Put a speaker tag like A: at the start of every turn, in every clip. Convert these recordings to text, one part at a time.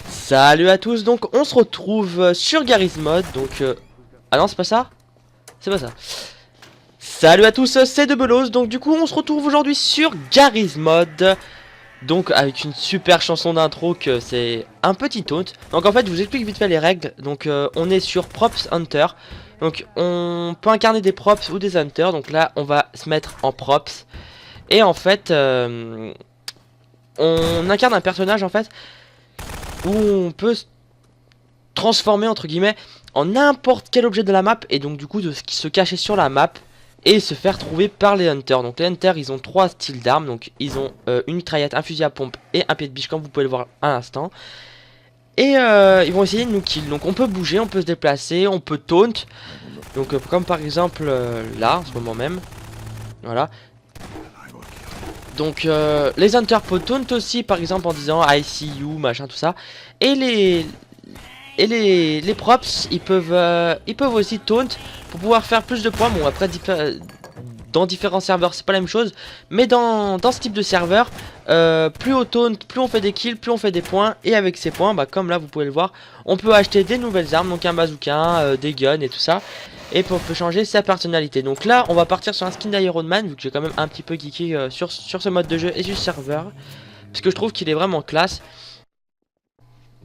A: Salut à tous, donc on se retrouve sur Garry's Mod, donc ah non c'est pas ça. C'est pas ça. Salut à tous, c'est Debelos, donc du coup on se retrouve aujourd'hui sur Garry's Mod. Donc avec une super chanson d'intro que c'est un petit taunt. Donc en fait je vous explique vite fait les règles. Donc on est sur Props Hunter. Donc on peut incarner des props ou des hunters. Donc là on va se mettre en props. Et en fait on incarne un personnage en fait où on peut se transformer entre guillemets en n'importe quel objet de la map. Et donc du coup de ce qui se cachait sur la map et se faire trouver par les hunters. Donc les hunters ils ont trois styles d'armes. Donc ils ont une mitraillette, un fusil à pompe et un pied de biche comme vous pouvez le voir à l'instant. Et ils vont essayer de nous kill. Donc on peut bouger, on peut se déplacer, on peut taunt. Donc comme par exemple là en ce moment même. Voilà. Donc les hunters peuvent taunt aussi par exemple en disant I see you machin tout ça. Et les props ils peuvent aussi taunt pour pouvoir faire plus de points. Bon après dans différents serveurs c'est pas la même chose, mais dans ce type de serveur plus on taunt, plus on fait des kills, plus on fait des points. Et avec ces points bah, comme là vous pouvez le voir, on peut acheter des nouvelles armes, donc un bazooka, des guns et tout ça. Et on peut changer sa personnalité. Donc là on va partir sur un skin d'Iron Man, vu que j'ai quand même un petit peu geeké sur ce mode de jeu et sur ce serveur, parce que je trouve qu'il est vraiment classe.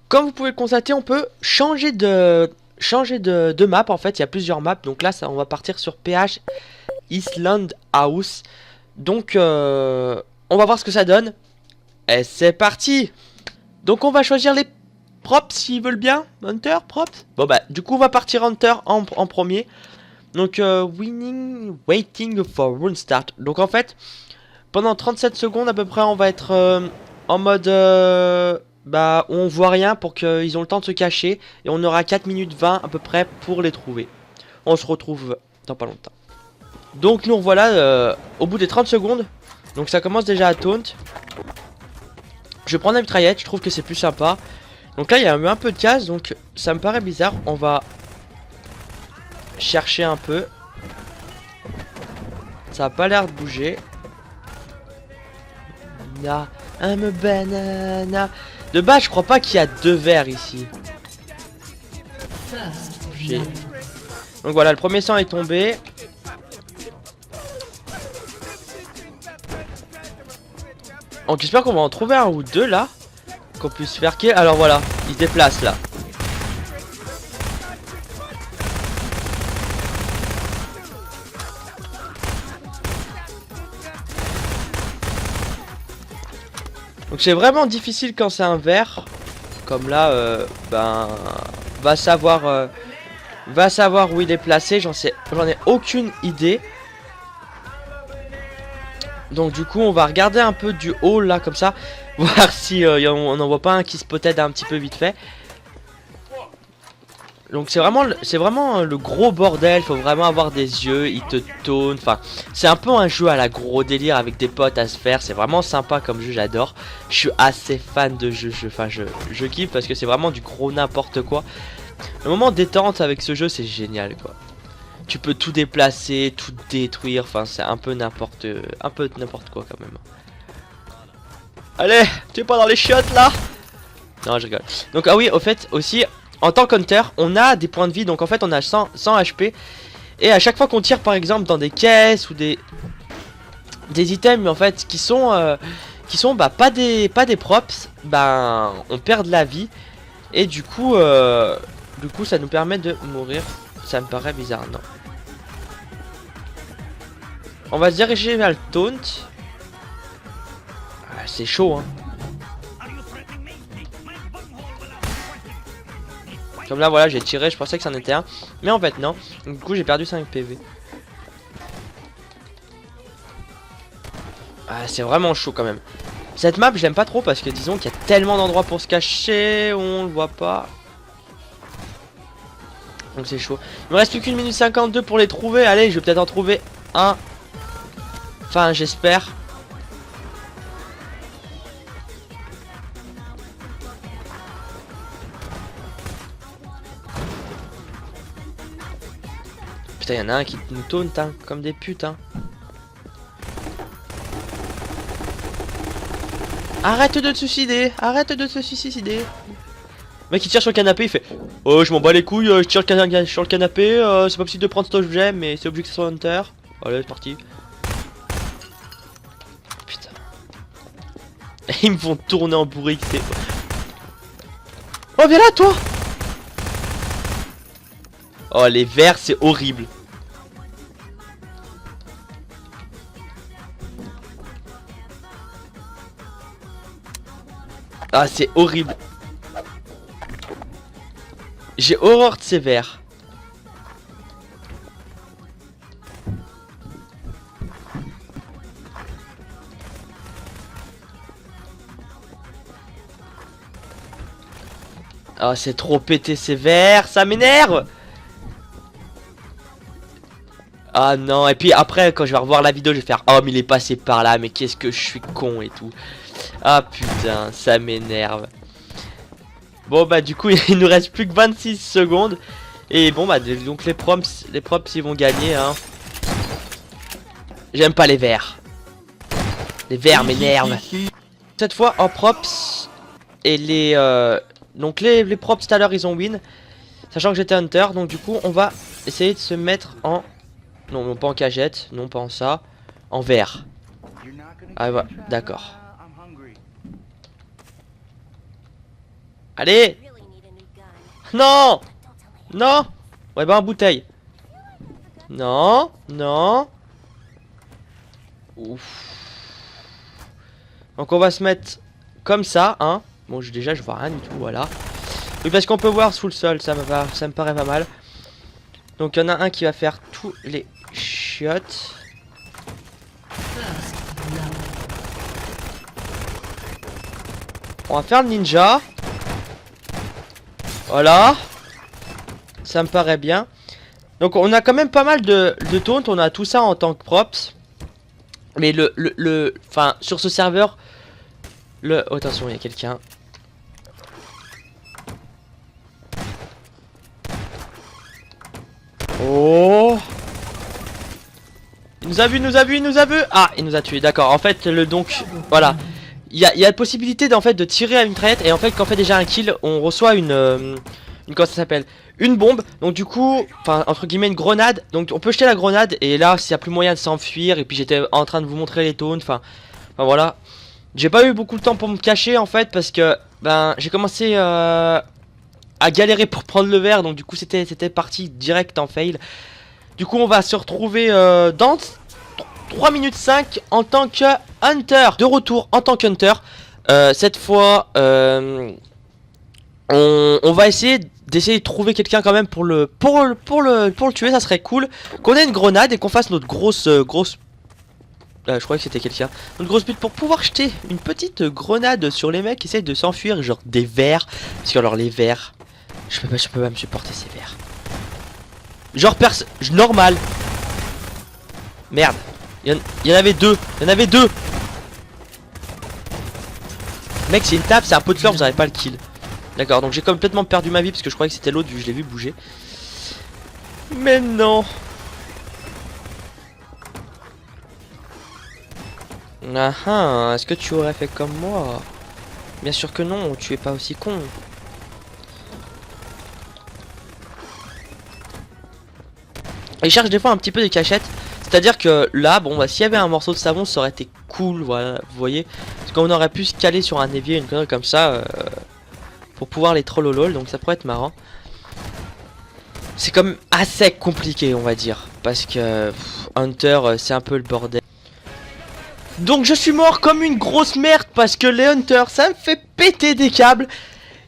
A: Comme vous pouvez le constater, on peut changer de map. En fait il y a plusieurs maps. Donc là on va partir sur PH Island House. Donc on va voir ce que ça donne. Et c'est parti. Donc on va choisir les props s'ils veulent bien. Hunter, props. Bon bah du coup on va partir Hunter en premier. Donc waiting for rune start. Donc en fait pendant 37 secondes à peu près on va être en mode bah où on voit rien pour qu'ils ont le temps de se cacher. Et on aura 4 minutes 20 à peu près pour les trouver. On se retrouve dans pas longtemps. Donc nous voilà au bout des 30 secondes. Donc ça commence déjà à taunt. Je prends la mitraillette, je trouve que c'est plus sympa. Donc là il y a eu un peu de casse, donc ça me paraît bizarre. On va chercher un peu. Ça a pas l'air de bouger. Na, I'm a banana. De base je crois pas qu'il y a deux verres ici. Donc voilà, le premier sang est tombé. Donc j'espère qu'on va en trouver un ou deux là, qu'on puisse faire kill. Alors voilà, il se déplace là. Donc c'est vraiment difficile quand c'est un vert. Comme là, ben va savoir où il est placé. J'en ai aucune idée. Donc du coup on va regarder un peu du haut là comme ça, voir si on n'en voit pas un qui se peut-être un petit peu vite fait. Donc c'est vraiment le gros bordel, faut vraiment avoir des yeux, il te taunt, enfin c'est un peu un jeu à la gros délire avec des potes à se faire, c'est vraiment sympa comme jeu, j'adore. Je suis assez fan de jeu, je kiffe parce que c'est vraiment du gros n'importe quoi. Le moment détente avec ce jeu c'est génial quoi. Tu peux tout déplacer, tout détruire, enfin c'est un peu n'importe quoi quand même. Allez, tu es pas dans les chiottes là? Non je rigole. Donc ah oui au fait aussi en tant qu'hunter on a des points de vie, donc en fait on a 100 HP. Et à chaque fois qu'on tire par exemple dans des caisses ou des items mais en fait qui sont bah pas des props, bah on perd de la vie. Et du coup ça nous permet de mourir. Ça me paraît bizarre, non. On va se diriger vers le taunt. Ah, c'est chaud, hein. Comme là, voilà, j'ai tiré, je pensais que c'en était un. Mais en fait, non. Du coup, j'ai perdu 5 PV. Ah, c'est vraiment chaud quand même. Cette map, je l'aime pas trop parce que disons qu'il y a tellement d'endroits pour se cacher, on le voit pas. Donc c'est chaud. Il me reste plus qu'une minute 52 pour les trouver. Allez, je vais peut-être en trouver un. Enfin, j'espère. Putain, y'en a un qui nous taunt, hein, comme des putes, hein. Arrête de te suicider, arrête de te suicider. Le mec il tire sur le canapé, il fait oh je m'en bats les couilles, je tire sur le canapé, c'est pas possible de prendre cet objet, mais c'est obligé que ce soit Hunter. Allez c'est parti. Putain. Ils me font tourner en bourrique, c'est... Oh viens là toi. Oh les verts c'est horrible. Ah c'est horrible. J'ai horreur de ces verres. Ah c'est trop pété ces verres, ça m'énerve. Ah non, et puis après quand je vais revoir la vidéo je vais faire oh mais il est passé par là, mais qu'est-ce que je suis con et tout. Ah putain, ça m'énerve. Bon bah du coup il nous reste plus que 26 secondes. Et bon bah donc les props ils vont gagner hein. J'aime pas les verts. Les verts m'énervent. Cette fois en props. Et donc les props tout à l'heure ils ont win. Sachant que j'étais Hunter. Donc du coup on va essayer de se mettre en... Non, non pas en cagette, non pas en ça. En vert. Ah voilà, d'accord. Allez. Non. Non. Ouais bah en bouteille. Non. Non. Ouf. Donc on va se mettre comme ça, hein. Bon déjà je vois rien du tout, voilà. Oui parce qu'on peut voir sous le sol, ça me paraît pas mal. Donc il y en a un qui va faire tous les chiottes. On va faire le ninja. Voilà. Ça me paraît bien. Donc on a quand même pas mal de taunt. On a tout ça en tant que props. Mais enfin sur ce serveur. Oh, attention, il y a quelqu'un. Oh. Il nous a vu, il nous a vu. Ah, il nous a tué, d'accord. En fait, voilà. Il y a la possibilité d'en fait de tirer à une traite. Et en fait, quand on fait déjà un kill, on reçoit comment ça s'appelle, une bombe. Donc du coup, enfin entre guillemets une grenade. Donc on peut jeter la grenade. Et là, s'il n'y a plus moyen de s'enfuir. Et puis j'étais en train de vous montrer les taunts. Enfin voilà. J'ai pas eu beaucoup de temps pour me cacher en fait. Parce que ben j'ai commencé à galérer pour prendre le verre. Donc du coup c'était parti direct en fail. Du coup on va se retrouver dans 3 minutes 5 en tant que Hunter. De retour en tant qu'Hunter. Cette fois on va essayer de trouver quelqu'un quand même pour le tuer. Ça serait cool qu'on ait une grenade et qu'on fasse notre grosse je croyais que c'était quelqu'un. Notre grosse but pour pouvoir jeter une petite grenade sur les mecs qui essayent de s'enfuir. Genre des verres. Parce que alors les verres, je peux pas me supporter ces verres. Genre normal. Merde. Il y en avait deux. Mec c'est une table, c'est un pot de fleurs, vous n'avez pas le kill. D'accord, donc j'ai complètement perdu ma vie parce que je croyais que c'était l'autre vu que je l'ai vu bouger. Mais non. Ah ah, est-ce que tu aurais fait comme moi? Bien sûr que non, tu es pas aussi con. Il cherche des fois un petit peu des cachettes. C'est-à-dire que là, bon bah s'il y avait un morceau de savon, ça aurait été cool, voilà, vous voyez. Parce qu'on aurait pu se caler sur un évier, une connerie comme ça, pour pouvoir les troll au lol, donc ça pourrait être marrant. C'est comme assez compliqué, on va dire. Parce que Hunter, c'est un peu le bordel. Donc je suis mort comme une grosse merde parce que les Hunters, ça me fait péter des câbles.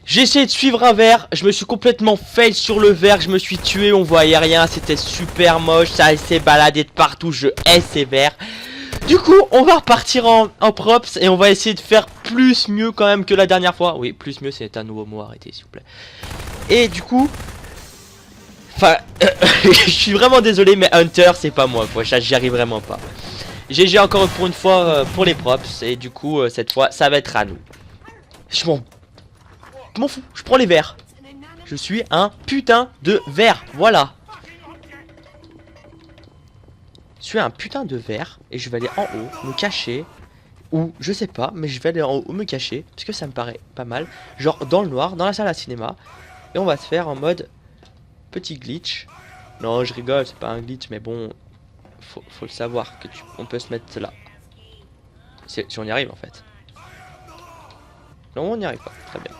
A: J'ai essayé de suivre un verre, je me suis complètement fail sur le verre, je me suis tué, on voyait rien, c'était super moche, ça s'est baladé de partout, je hais ces verres. Du coup, on va repartir en props et on va essayer de faire plus mieux quand même que la dernière fois. Oui, plus mieux, c'est un nouveau mot, arrêtez s'il vous plaît. Et du coup... Enfin, je suis vraiment désolé, mais Hunter, c'est pas moi, quoi, j'y arrive vraiment pas. GG encore pour une fois pour les props, et du coup, cette fois, ça va être à nous. Je m'en fous, je prends les verres. Je suis un putain de verre, voilà. sur un putain de verre et je vais aller en haut, me cacher. Ou je sais pas, mais je vais aller en haut me cacher. Parce que ça me paraît pas mal. Genre dans le noir, dans la salle à cinéma. Et on va se faire en mode petit glitch. Non, je rigole, c'est pas un glitch, mais bon, faut le savoir que on peut se mettre là. Si on y arrive en fait. Non, on n'y arrive pas, très bien.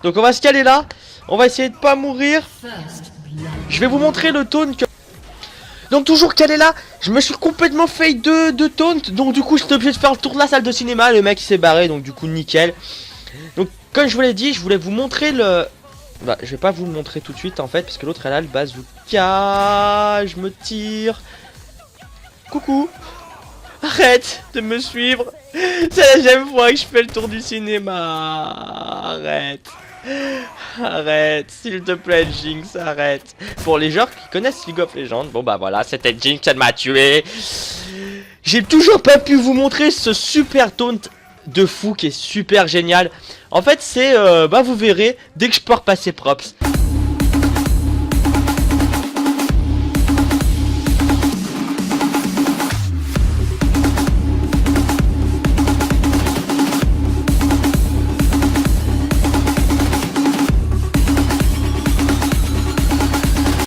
A: Donc on va se caler là. On va essayer de pas mourir. Je vais vous montrer le taunt que... Donc toujours calé là, je me suis complètement fait de taunt. Donc du coup j'étais obligé de faire le tour de la salle de cinéma. Le mec il s'est barré, donc du coup nickel. Donc comme je vous l'ai dit, je voulais vous montrer le... Bah je vais pas vous le montrer tout de suite en fait, parce que l'autre elle a le bazooka. Je me tire. Coucou. Arrête de me suivre. C'est la deuxième fois que je fais le tour du cinéma. Arrête. Arrête, s'il te plaît, Jinx, arrête. Pour les gens qui connaissent League of Legends, bon bah voilà, c'était Jinx, elle m'a tué. J'ai toujours pas pu vous montrer ce super taunt de fou qui est super génial. En fait, c'est, bah vous verrez, dès que je peux repasser props.